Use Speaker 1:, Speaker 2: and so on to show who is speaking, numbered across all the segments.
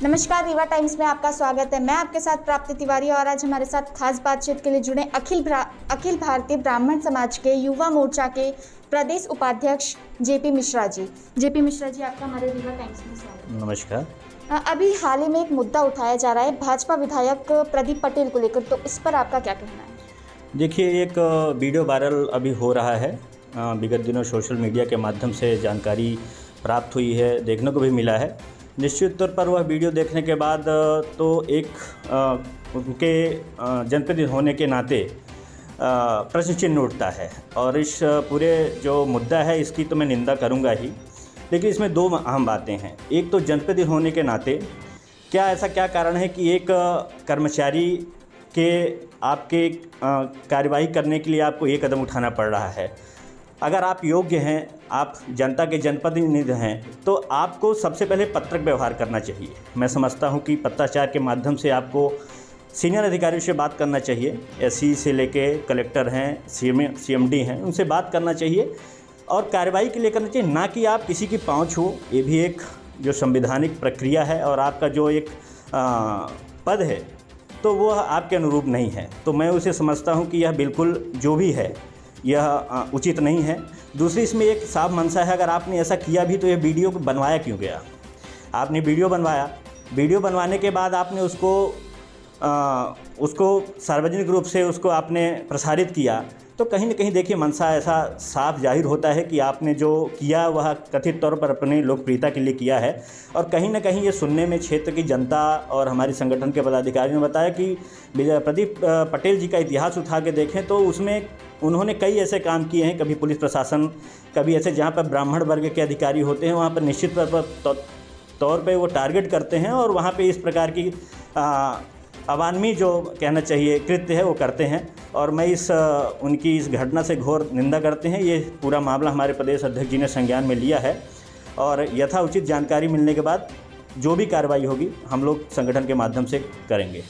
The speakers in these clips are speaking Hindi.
Speaker 1: नमस्कार, रीवा टाइम्स में आपका स्वागत है। मैं आपके साथ प्राप्ति तिवारी और आज हमारे साथ खास बातचीत के लिए जुड़े अखिल भारतीय ब्राह्मण समाज के युवा मोर्चा के प्रदेश उपाध्यक्ष जेपी मिश्रा जी। जेपी मिश्रा जी, आपका हमारे रीवा टाइम्स में स्वागत है।
Speaker 2: नमस्कार।
Speaker 1: अभी हाल ही में एक मुद्दा उठाया जा रहा है भाजपा विधायक प्रदीप पटेल को लेकर, तो इस पर आपका क्या कहना है?
Speaker 2: देखिए, एक वीडियो वायरल अभी हो रहा है। विगत दिनों सोशल मीडिया के माध्यम से जानकारी प्राप्त हुई है, देखने को भी मिला है। निश्चित तौर पर वह वीडियो देखने के बाद तो एक उनके जनप्रतिनिधि होने के नाते प्रश्न चिन्ह उठता है और इस पूरे जो मुद्दा है इसकी तो मैं निंदा करूंगा ही, लेकिन इसमें दो अहम बातें हैं। एक तो जनप्रतिनिधि होने के नाते ऐसा क्या कारण है कि एक कर्मचारी के आपके कार्यवाही करने के लिए आपको ये कदम उठाना पड़ रहा है। अगर आप योग्य हैं, आप जनता के जनप्रतिनिधि हैं, तो आपको सबसे पहले पत्रक व्यवहार करना चाहिए। मैं समझता हूं कि पत्राचार के माध्यम से आपको सीनियर अधिकारियों से बात करना चाहिए। एससी से लेके कलेक्टर हैं, सीएमडी हैं, उनसे बात करना चाहिए और कार्रवाई के लिए करना चाहिए, ना कि आप किसी की पाँव छू। ये भी एक जो संवैधानिक प्रक्रिया है और आपका जो एक पद है तो वो आपके अनुरूप नहीं है। तो मैं उसे समझता हूँ कि यह बिल्कुल जो भी है यह उचित नहीं है। दूसरी, इसमें एक साफ मंशा है, अगर आपने ऐसा किया भी तो यह वीडियो को बनवाया क्यों गया? आपने वीडियो बनवाया, वीडियो बनवाने के बाद आपने उसको सार्वजनिक रूप से उसको आपने प्रसारित किया, तो कहीं ना कहीं देखिए मंशा ऐसा साफ जाहिर होता है कि आपने जो किया वह कथित तौर पर अपनी लोकप्रियता के लिए किया है। और कहीं ना कहीं ये सुनने में क्षेत्र की जनता और हमारे संगठन के पदाधिकारियों ने बताया कि प्रदीप पटेल जी का इतिहास उठा के देखें तो उसमें उन्होंने कई ऐसे काम किए हैं, कभी पुलिस प्रशासन, कभी ऐसे जहाँ पर ब्राह्मण वर्ग के अधिकारी होते हैं वहाँ पर निश्चित तौर पर वो टारगेट करते हैं और वहाँ पर इस प्रकार की अवानवी जो कहना चाहिए कृत्य है वो करते हैं। और मैं उनकी इस घटना से घोर निंदा करते हैं। ये पूरा मामला हमारे प्रदेश अध्यक्ष जी ने संज्ञान में लिया है और यथाउचित जानकारी मिलने के बाद जो भी कार्रवाई होगी हम लोग संगठन के माध्यम से करेंगे।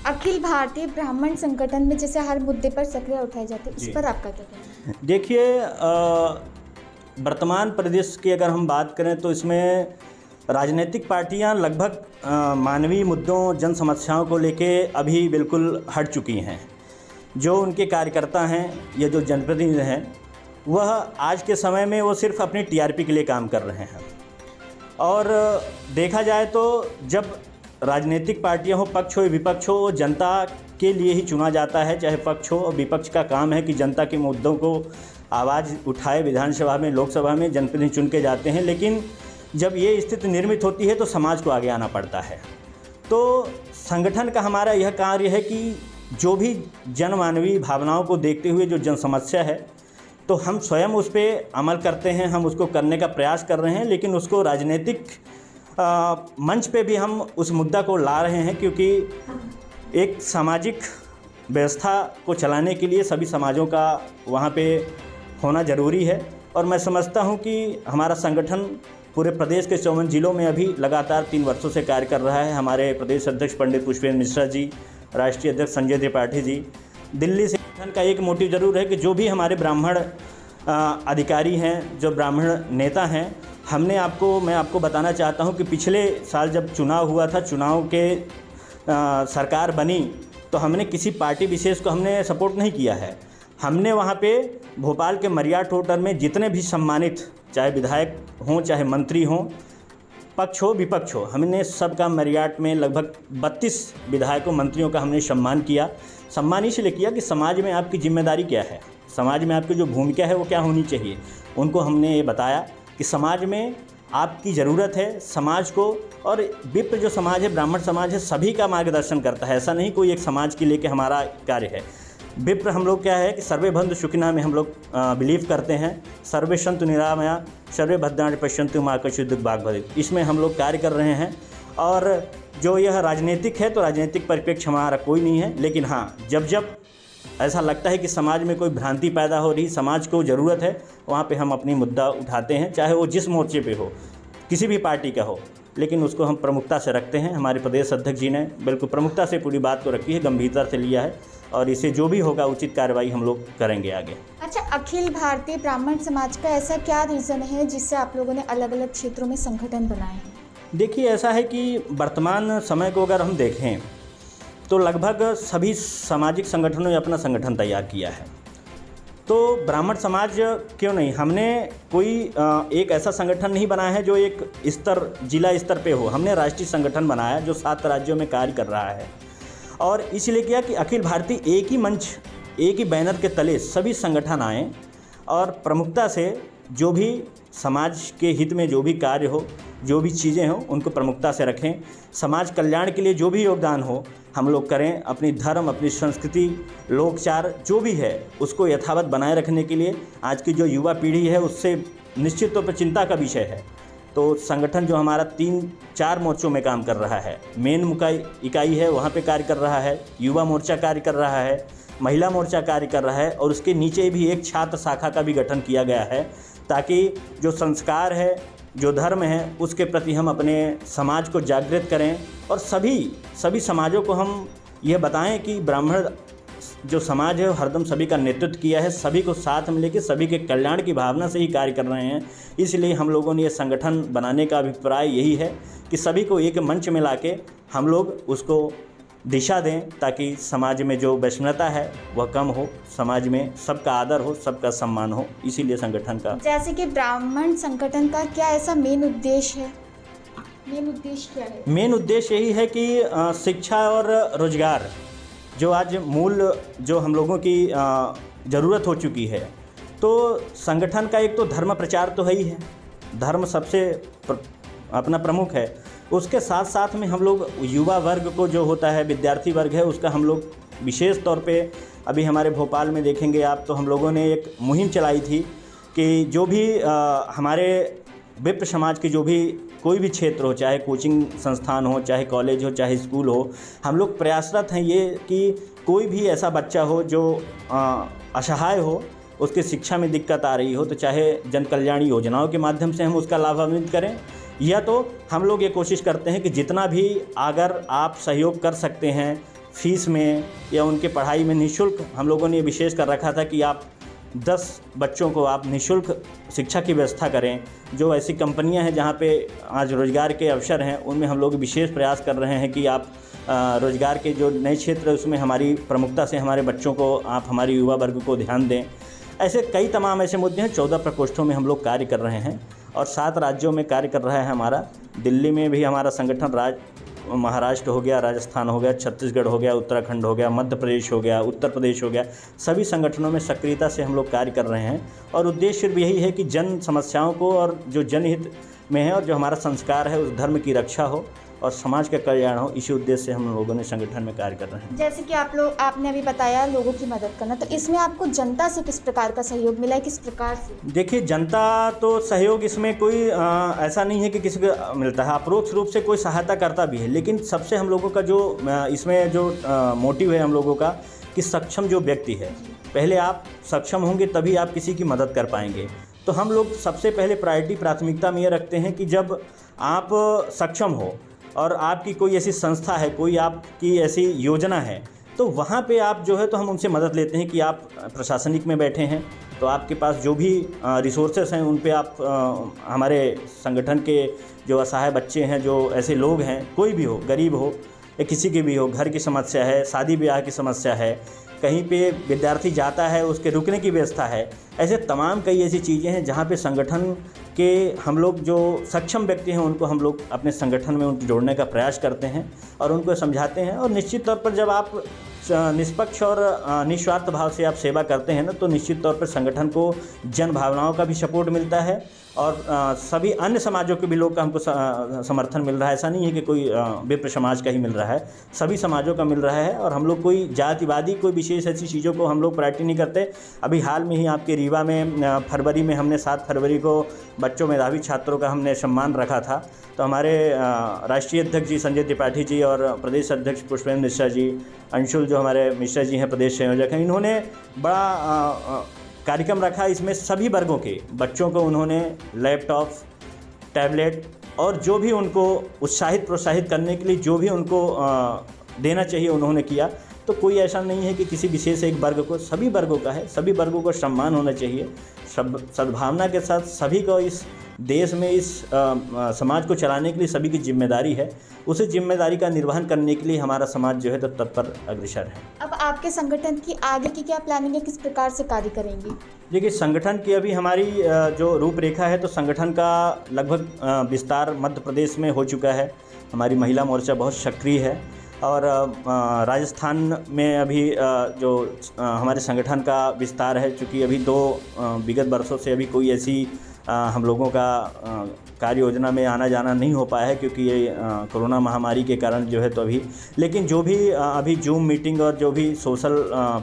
Speaker 1: अखिल भारतीय ब्राह्मण संगठन में जैसे हर मुद्दे पर सक्रिय उठाई जाती है, इस पर आपका क्या कहना है?
Speaker 2: देखिए, वर्तमान प्रदेश की अगर हम बात करें तो इसमें राजनीतिक पार्टियां लगभग मानवीय मुद्दों, जन समस्याओं को लेके अभी बिल्कुल हट चुकी हैं। जो उनके कार्यकर्ता हैं या जो जनप्रतिनिधि हैं वह आज के समय में वो सिर्फ अपनी टीआरपी के लिए काम कर रहे हैं। और देखा जाए तो जब राजनीतिक पार्टियां हो, पक्ष हो विपक्ष हो, जनता के लिए ही चुना जाता है। चाहे पक्ष हो और विपक्ष का काम है कि जनता के मुद्दों को आवाज़ उठाए। विधानसभा में, लोकसभा में जनप्रतिनिधि चुन के जाते हैं, लेकिन जब ये स्थिति निर्मित होती है तो समाज को आगे आना पड़ता है। तो संगठन का हमारा यह कार्य है कि जो भी जनमानवीय भावनाओं को देखते हुए जो जन समस्या है तो हम स्वयं उस पर अमल करते हैं, हम उसको करने का प्रयास कर रहे हैं, लेकिन उसको राजनीतिक मंच पे भी हम उस मुद्दा को ला रहे हैं, क्योंकि एक सामाजिक व्यवस्था को चलाने के लिए सभी समाजों का वहाँ पे होना ज़रूरी है। और मैं समझता हूँ कि हमारा संगठन पूरे प्रदेश के 54 जिलों में अभी लगातार 3 वर्षों से कार्य कर रहा है। हमारे प्रदेश अध्यक्ष पंडित पुष्पेंद्र मिश्रा जी, राष्ट्रीय अध्यक्ष संजय त्रिपाठी जी, दिल्ली से संगठन का एक मोटिव ज़रूर है कि जो भी हमारे ब्राह्मण अधिकारी हैं, जो ब्राह्मण नेता हैं, मैं आपको बताना चाहता हूं कि पिछले साल जब चुनाव हुआ था, चुनाव के सरकार बनी, तो हमने किसी पार्टी विशेष को हमने सपोर्ट नहीं किया है। हमने वहाँ पे भोपाल के मरियाट होटल में जितने भी सम्मानित, चाहे विधायक हों, चाहे मंत्री हों, पक्ष हो विपक्ष हो, हमने सबका मरियाट में लगभग 32 विधायकों मंत्रियों का हमने सम्मान किया। सम्मान इसलिए किया कि समाज में आपकी जिम्मेदारी क्या है, समाज में आपकी जो भूमिका है वो क्या होनी चाहिए। उनको हमने ये बताया कि समाज में आपकी ज़रूरत है, समाज को, और विप्र जो समाज है, ब्राह्मण समाज है, सभी का मार्गदर्शन करता है। ऐसा नहीं कोई एक समाज के लेके हमारा कार्य है। विप्र हम लोग क्या है कि सर्वे बंधु सुखिना में हम लोग बिलीव करते हैं। सर्वे संतु निरामया सर्वे भद्राणि पश्यन्तु मा कश्चित् दुःख भाग् भवेत्। इसमें हम लोग कार्य कर रहे हैं। और जो यह राजनीतिक है तो राजनीतिक परिप्रेक्ष्य हमारा कोई नहीं है, लेकिन हाँ, जब ऐसा लगता है कि समाज में कोई भ्रांति पैदा हो रही, समाज को ज़रूरत है, वहाँ पे हम अपनी मुद्दा उठाते हैं, चाहे वो जिस मोर्चे पे हो, किसी भी पार्टी का हो, लेकिन उसको हम प्रमुखता से रखते हैं। हमारे प्रदेश अध्यक्ष जी ने बिल्कुल प्रमुखता से पूरी बात को रखी है, गंभीरता से लिया है और इसे जो भी होगा उचित कार्रवाई हम लोग करेंगे आगे।
Speaker 1: अच्छा, अखिल भारतीय ब्राह्मण समाज का ऐसा क्या रीज़न है जिससे आप लोगों ने अलग अलग क्षेत्रों में संगठन बनाए हैं?
Speaker 2: देखिए, ऐसा है कि वर्तमान समय को अगर हम देखें तो लगभग सभी सामाजिक संगठनों ने अपना संगठन तैयार किया है। तो ब्राह्मण समाज क्यों नहीं, हमने कोई एक ऐसा संगठन नहीं बनाया है जो एक स्तर जिला स्तर पे हो। हमने राष्ट्रीय संगठन बनाया जो 7 राज्यों में कार्य कर रहा है, और इसलिए किया कि अखिल भारतीय एक ही मंच, एक ही बैनर के तले सभी संगठन आएँ और प्रमुखता से जो भी समाज के हित में जो भी कार्य हो, जो भी चीज़ें हों, उनको प्रमुखता से रखें। समाज कल्याण के लिए जो भी योगदान हो हम लोग करें। अपनी धर्म, अपनी संस्कृति, लोकचार जो भी है उसको यथावत बनाए रखने के लिए आज की जो युवा पीढ़ी है उससे निश्चित तौर पर चिंता का विषय है। तो संगठन जो हमारा 3-4 मोर्चों में काम कर रहा है, मेन इकाई है वहाँ पे कार्य कर रहा है, युवा मोर्चा कार्य कर रहा है, महिला मोर्चा कार्य कर रहा है, और उसके नीचे भी एक छात्र शाखा का भी गठन किया गया है, ताकि जो संस्कार है, जो धर्म है, उसके प्रति हम अपने समाज को जागृत करें और सभी समाजों को हम ये बताएं कि ब्राह्मण जो समाज है हरदम सभी का नेतृत्व किया है, सभी को साथ में लेकर सभी के कल्याण की भावना से ही कार्य कर रहे हैं। इसलिए हम लोगों ने ये संगठन बनाने का अभिप्राय यही है कि सभी को एक मंच में लाके हम लोग उसको दिशा दें, ताकि समाज में जो वैषम्यता है वह कम हो, समाज में सबका आदर हो, सबका सम्मान हो। इसीलिए संगठन का,
Speaker 1: जैसे कि ब्राह्मण संगठन का क्या ऐसा मेन उद्देश्य है? मेन उद्देश्य क्या है?
Speaker 2: मेन उद्देश्य यही है कि शिक्षा और रोजगार जो आज मूल जो हम लोगों की ज़रूरत हो चुकी है, तो संगठन का एक तो धर्म प्रचार तो है ही है, धर्म सबसे अपना प्रमुख है। उसके साथ साथ में हम लोग युवा वर्ग को जो होता है, विद्यार्थी वर्ग है, उसका हम लोग विशेष तौर पे अभी हमारे भोपाल में देखेंगे आप तो हम लोगों ने एक मुहिम चलाई थी कि जो भी हमारे विप्र समाज के जो भी कोई भी क्षेत्र हो, चाहे कोचिंग संस्थान हो, चाहे कॉलेज हो, चाहे स्कूल हो, हम लोग प्रयासरत हैं ये कि कोई भी ऐसा बच्चा हो जो असहाय हो, उसके शिक्षा में दिक्कत आ रही हो, तो चाहे जन कल्याण योजनाओं के माध्यम से हम उसका लाभान्वित करें, या तो हम लोग ये कोशिश करते हैं कि जितना भी अगर आप सहयोग कर सकते हैं फीस में या उनके पढ़ाई में निःशुल्क, हम लोगों ने विशेष कर रखा था कि आप 10 बच्चों को आप निःशुल्क शिक्षा की व्यवस्था करें। जो ऐसी कंपनियां हैं जहां पे आज रोज़गार के अवसर हैं, उनमें हम लोग विशेष प्रयास कर रहे हैं कि आप रोज़गार के जो नए क्षेत्र है उसमें हमारी प्रमुखता से हमारे बच्चों को, आप हमारे युवा वर्ग को ध्यान दें। ऐसे कई तमाम ऐसे मुद्दे हैं। 14 प्रकोष्ठों में हम लोग कार्य कर रहे हैं और 7 राज्यों में कार्य कर रहा है हमारा। दिल्ली में भी हमारा संगठन महाराष्ट्र हो गया, राजस्थान हो गया, छत्तीसगढ़ हो गया, उत्तराखंड हो गया, मध्य प्रदेश हो गया, उत्तर प्रदेश हो गया, सभी संगठनों में सक्रियता से हम लोग कार्य कर रहे हैं। और उद्देश्य भी यही है कि जन समस्याओं को और जो जनहित में है और जो हमारा संस्कार है उस धर्म की रक्षा हो और समाज का कल्याण हो। इसी उद्देश्य से हम लोगों ने संगठन में कार्य कर रहे हैं।
Speaker 1: जैसे कि आपने अभी बताया लोगों की मदद करना, तो इसमें आपको जनता से किस प्रकार का सहयोग मिला है, किस प्रकार से?
Speaker 2: देखिए, जनता तो सहयोग इसमें कोई ऐसा नहीं है कि किसी को मिलता है, अप्रोक्ष रूप से कोई सहायता करता भी है, लेकिन सबसे हम लोगों का जो इसमें जो मोटिव है हम लोगों का कि सक्षम जो व्यक्ति है, पहले आप सक्षम होंगे तभी आप किसी की मदद कर पाएंगे। तो हम लोग सबसे पहले प्राथमिकता में ये रखते हैं कि जब आप सक्षम हो और आपकी कोई ऐसी संस्था है, कोई आपकी ऐसी योजना है, तो वहाँ पे आप जो है तो हम उनसे मदद लेते हैं कि आप प्रशासनिक में बैठे हैं तो आपके पास जो भी रिसोर्सेस हैं उन पे आप हमारे संगठन के जो असहाय बच्चे हैं, जो ऐसे लोग हैं, कोई भी हो, गरीब हो या किसी की भी हो, घर की समस्या है, शादी ब्याह की समस्या है, कहीं पे विद्यार्थी जाता है उसके रुकने की व्यवस्था है, ऐसे तमाम कई ऐसी चीज़ें हैं जहाँ पे संगठन के हम लोग जो सक्षम व्यक्ति हैं उनको हम लोग अपने संगठन में उनको जोड़ने का प्रयास करते हैं और उनको समझाते हैं। और निश्चित तौर पर जब आप निष्पक्ष और निस्वार्थ भाव से आप सेवा करते हैं ना, तो निश्चित तौर पर संगठन को जन भावनाओं का भी सपोर्ट मिलता है और सभी अन्य समाजों के भी लोग का हमको समर्थन मिल रहा है। ऐसा नहीं है कि कोई विप्र समाज का ही मिल रहा है, सभी समाजों का मिल रहा है। और हम लोग कोई जातिवादी कोई विशेष ऐसी चीज़ों को हम लोग प्रायोरिटी नहीं करते। अभी हाल में ही आपके रीवा में फरवरी में हमने 7 फरवरी को बच्चों मेधावी छात्रों का हमने सम्मान रखा था। तो हमारे राष्ट्रीय अध्यक्ष जी संजय त्रिपाठी जी और प्रदेश अध्यक्ष पुष्पेंद्र मिश्रा जी, अंशुल जो हमारे मिश्रा जी हैं प्रदेश संयोजक हैं, इन्होंने बड़ा कार्यक्रम रखा। इसमें सभी वर्गों के बच्चों को उन्होंने लैपटॉप, टैबलेट और जो भी उनको उत्साहित प्रोत्साहित करने के लिए जो भी उनको देना चाहिए उन्होंने किया। तो कोई ऐसा नहीं है कि किसी विशेष एक वर्ग को, सभी वर्गों का है, सभी वर्गों को सम्मान होना चाहिए। सद्भावना के साथ सभी को इस देश में इस समाज को चलाने के लिए सभी की जिम्मेदारी है। उस जिम्मेदारी का निर्वहन करने के लिए हमारा समाज जो है तो तत्पर अग्रसर है।
Speaker 1: अब आपके संगठन की आगे की क्या प्लानिंग है, किस प्रकार से कार्य करेंगे?
Speaker 2: देखिए, संगठन की अभी हमारी जो रूपरेखा है तो संगठन का लगभग विस्तार मध्य प्रदेश में हो चुका है। हमारी महिला मोर्चा बहुत सक्रिय है और राजस्थान में अभी जो हमारे संगठन का विस्तार है, चूँकि अभी विगत वर्षों से अभी कोई ऐसी हम लोगों का कार्य योजना में आना जाना नहीं हो पाया है, क्योंकि ये कोरोना महामारी के कारण जो है तो अभी, लेकिन जो भी अभी जूम मीटिंग और जो भी सोशल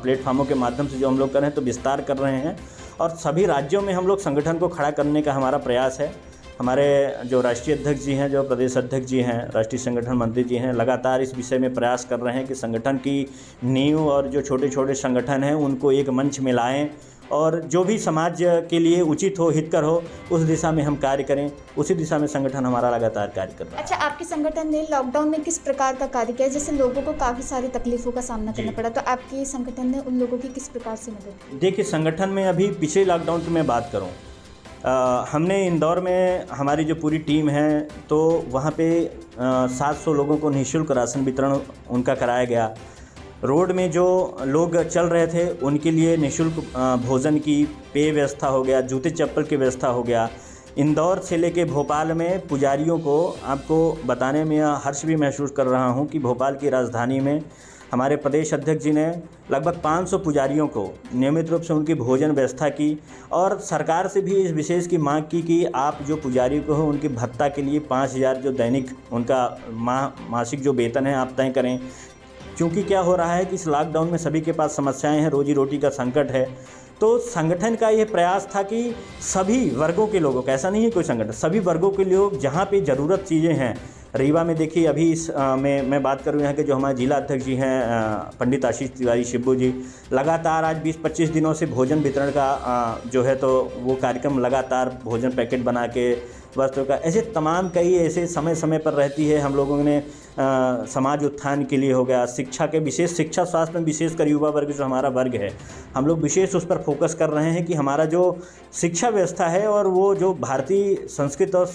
Speaker 2: प्लेटफार्मों के माध्यम से जो हम लोग कर रहे हैं तो विस्तार कर रहे हैं और सभी राज्यों में हम लोग संगठन को खड़ा करने का हमारा प्रयास है। हमारे जो राष्ट्रीय अध्यक्ष जी हैं, जो प्रदेश अध्यक्ष जी हैं, राष्ट्रीय संगठन मंत्री जी हैं, लगातार इस विषय में प्रयास कर रहे हैं कि संगठन की नींव और जो छोटे छोटे संगठन हैं उनको एक मंच में लाएँ और जो भी समाज के लिए उचित हो, हितकर हो, उस दिशा में हम कार्य करें। उसी दिशा में संगठन हमारा लगातार कार्य कर रहा है।
Speaker 1: अच्छा, आपके संगठन ने लॉकडाउन में किस प्रकार का कार्य किया? जैसे लोगों को काफ़ी सारी तकलीफों का सामना करना पड़ा, तो आपके संगठन ने उन लोगों की किस प्रकार से मदद की?
Speaker 2: देखिए, संगठन में अभी पिछले लॉकडाउन की मैं बात करूं, हमने इंदौर में हमारी जो पूरी टीम है तो वहाँ पे 700 लोगों को निःशुल्क राशन वितरण उनका कराया गया। रोड में जो लोग चल रहे थे उनके लिए निःशुल्क भोजन की पेय व्यवस्था हो गया, जूते चप्पल की व्यवस्था हो गया। इंदौर से लेके भोपाल में पुजारियों को, आपको बताने में हर्ष भी महसूस कर रहा हूँ कि भोपाल की राजधानी में हमारे प्रदेश अध्यक्ष जी ने लगभग 500 पुजारियों को नियमित रूप से उनकी भोजन व्यवस्था की और सरकार से भी इस विशेष की मांग की कि आप जो पुजारी को हो उनकी भत्ता के लिए 5000 जो दैनिक उनका मासिक जो वेतन है आप तय करें। क्योंकि क्या हो रहा है कि इस लॉकडाउन में सभी के पास समस्याएं हैं, रोजी रोटी का संकट है। तो संगठन का ये प्रयास था कि सभी वर्गों के लोगों का, ऐसा नहीं है कोई संगठन, सभी वर्गों के लोग जहाँ पे ज़रूरत चीज़ें हैं। रीवा में देखिए, अभी इस मैं बात करूँ यहाँ के जो हमारे जिला अध्यक्ष जी हैं पंडित आशीष तिवारी शिब्बू जी, लगातार आज 20-25 दिनों से भोजन वितरण का जो है तो वो कार्यक्रम लगातार भोजन पैकेट बना के वस्त्रों का, ऐसे तमाम कई ऐसे समय समय पर रहती है। हम लोगों ने समाज उत्थान के लिए हो गया, शिक्षा के विशेष, शिक्षा स्वास्थ्य में विशेषकर युवा वर्ग जो हमारा वर्ग है, हम लोग विशेष उस पर फोकस कर रहे हैं कि हमारा जो शिक्षा व्यवस्था है और वो जो भारतीय संस्कृति और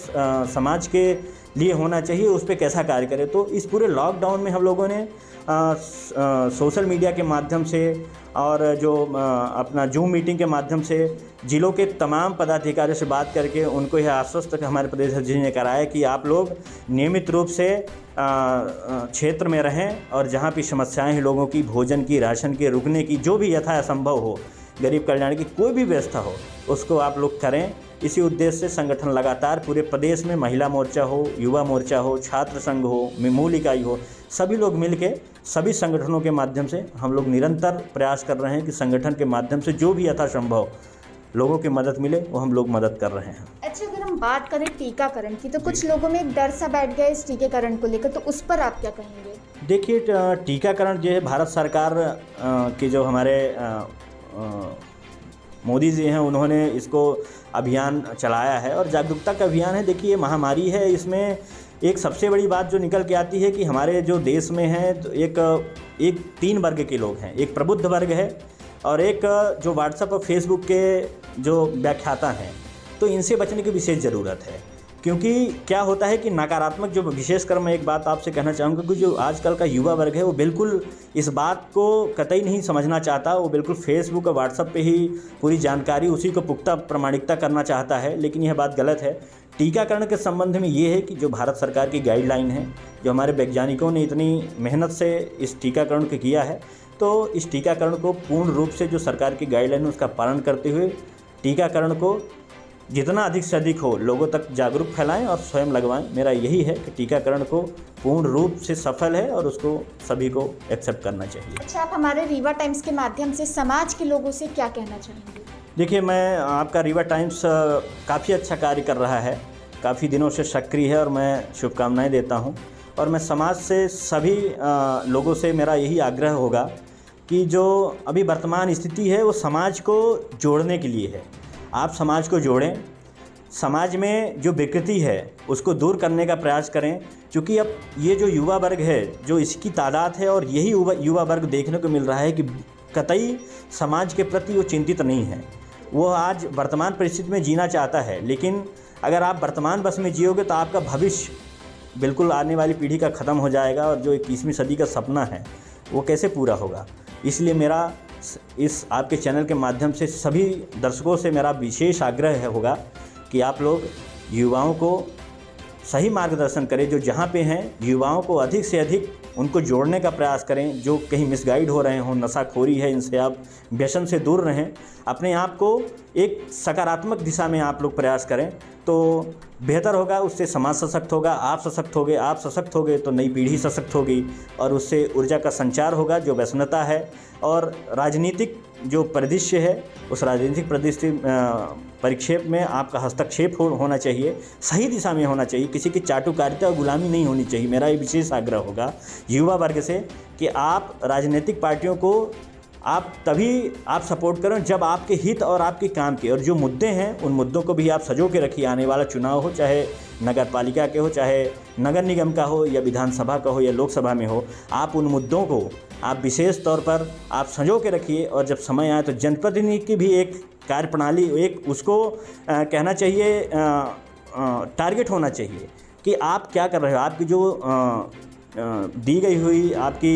Speaker 2: समाज के लिए होना चाहिए उस पर कैसा कार्य करें। तो इस पूरे लॉकडाउन में हम लोगों ने सोशल मीडिया के माध्यम से और जो अपना जूम मीटिंग के माध्यम से जिलों के तमाम पदाधिकारियों से बात करके उनको यह आश्वस्त हमारे प्रदेश अध्यक्ष ने कराया कि आप लोग नियमित रूप से क्षेत्र में रहें और जहाँ भी समस्याएं हैं लोगों की, भोजन की, राशन के, रुकने की, जो भी यथासंभव हो, गरीब कल्याण की कोई भी व्यवस्था हो उसको आप लोग करें। इसी उद्देश्य से संगठन लगातार पूरे प्रदेश में महिला मोर्चा हो, युवा मोर्चा हो, छात्र संघ हो, मूल इकाई हो, सभी लोग मिलके सभी संगठनों के माध्यम से हम लोग निरंतर प्रयास कर रहे हैं कि संगठन के माध्यम से जो भी यथासंभव लोगों की मदद मिले वो हम लोग मदद कर रहे हैं।
Speaker 1: अच्छा, अगर हम बात करें टीकाकरण की, तो कुछ लोगों में एक डर सा बैठ गया इस टीकाकरण को लेकर, तो उस पर आप क्या कहेंगे?
Speaker 2: देखिए, टीकाकरण जो है भारत सरकार के जो हमारे मोदी जी हैं उन्होंने इसको अभियान चलाया है और जागरूकता का अभियान है। देखिए, ये महामारी है, इसमें एक सबसे बड़ी बात जो निकल के आती है कि हमारे जो देश में है तो एक 3 वर्ग के लोग हैं। एक प्रबुद्ध वर्ग है और एक जो व्हाट्सएप और फेसबुक के जो व्याख्याता हैं, तो इनसे बचने की विशेष ज़रूरत है। क्योंकि क्या होता है कि नकारात्मक जो विशेषकर मैं एक बात आपसे कहना चाहूँगा कि जो आजकल का युवा वर्ग है वो बिल्कुल इस बात को कतई नहीं समझना चाहता। वो बिल्कुल फेसबुक और व्हाट्सएप पे ही पूरी जानकारी उसी को पुख्ता प्रमाणिकता करना चाहता है, लेकिन यह बात गलत है। टीकाकरण के संबंध में ये है कि जो भारत सरकार की गाइडलाइन है, जो हमारे वैज्ञानिकों ने इतनी मेहनत से इस टीकाकरण को किया है, तो इस टीकाकरण को पूर्ण रूप से जो सरकार की गाइडलाइन है उसका पालन करते हुए टीकाकरण को जितना अधिक से अधिक हो लोगों तक जागरूक फैलाएं और स्वयं लगवाएं। मेरा यही है कि टीकाकरण को पूर्ण रूप से सफल है और उसको सभी को एक्सेप्ट करना चाहिए।
Speaker 1: अच्छा, आप हमारे रीवा टाइम्स के माध्यम से समाज के लोगों से क्या कहना चाहेंगे?
Speaker 2: देखिए, मैं आपका रीवा टाइम्स काफ़ी अच्छा कार्य कर रहा है, काफ़ी दिनों से सक्रिय है और मैं शुभकामनाएं देता हूं। और मैं समाज से सभी लोगों से मेरा यही आग्रह होगा कि जो अभी वर्तमान स्थिति है वो समाज को जोड़ने के लिए है। आप समाज को जोड़ें, समाज में जो विकृति है उसको दूर करने का प्रयास करें। क्योंकि अब ये जो युवा वर्ग है, जो इसकी तादाद है और यही युवा वर्ग देखने को मिल रहा है कि कतई समाज के प्रति वो चिंतित नहीं है। वो आज वर्तमान परिस्थिति में जीना चाहता है, लेकिन अगर आप वर्तमान बस में जियोगे तो आपका भविष्य बिल्कुल आने वाली पीढ़ी का ख़त्म हो जाएगा और जो 21वीं सदी का सपना है वो कैसे पूरा होगा। इसलिए मेरा इस आपके चैनल के माध्यम से सभी दर्शकों से मेरा विशेष आग्रह होगा कि आप लोग युवाओं को सही मार्गदर्शन करें, जो जहाँ पे हैं युवाओं को अधिक से अधिक उनको जोड़ने का प्रयास करें, जो कहीं मिसगाइड हो रहे हों, नशाखोरी है, इनसे आप व्यसन से दूर रहें, अपने आप को एक सकारात्मक दिशा में आप लोग प्रयास करें तो बेहतर होगा। उससे समाज सशक्त होगा, आप सशक्त होगे तो नई पीढ़ी सशक्त होगी और उससे ऊर्जा का संचार होगा। जो व्यसनता है और राजनीतिक जो परिदृश्य है उस राजनीतिक परिक्षेप में आपका हस्तक्षेप होना चाहिए, सही दिशा में होना चाहिए, किसी की चाटुकारिता और गुलामी नहीं होनी चाहिए। मेरा ये विशेष आग्रह होगा युवा वर्ग से कि आप राजनीतिक पार्टियों को आप तभी आप सपोर्ट करें जब आपके हित और आपके काम के और जो मुद्दे हैं उन मुद्दों को भी आप सजो के रखिए। आने वाला चुनाव हो, चाहे नगर पालिका के हो, चाहे नगर निगम का हो या विधानसभा का हो या लोकसभा में हो, आप उन मुद्दों को आप विशेष तौर पर आप संजो के रखिए। और जब समय आए तो जनप्रतिनिधि की भी एक कार्यप्रणाली, एक उसको कहना चाहिए टारगेट होना चाहिए कि आप क्या कर रहे हो। आपकी जो दी गई हुई आपकी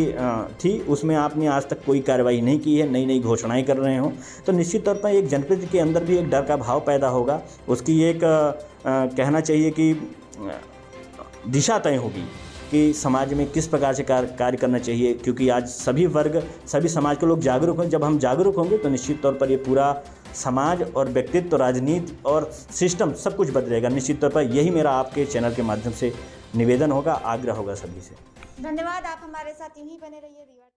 Speaker 2: थी उसमें आपने आज तक कोई कार्रवाई नहीं की है, नई नई घोषणाएं कर रहे हो, तो निश्चित तौर पर एक जनप्रतिनिधि के अंदर भी एक डर का भाव पैदा होगा। उसकी एक कहना चाहिए कि दिशा तय होगी कि समाज में किस प्रकार से कार्य करना चाहिए, क्योंकि आज सभी वर्ग, सभी समाज के लोग जागरूक हैं। जब हम जागरूक होंगे तो निश्चित तौर पर ये पूरा समाज और व्यक्तित्व, राजनीति और सिस्टम सब कुछ बदलेगा। निश्चित तौर पर यही मेरा आपके चैनल के माध्यम से निवेदन होगा, आग्रह होगा सभी से।
Speaker 1: धन्यवाद, आप हमारे साथ यूं ही बने रहिए।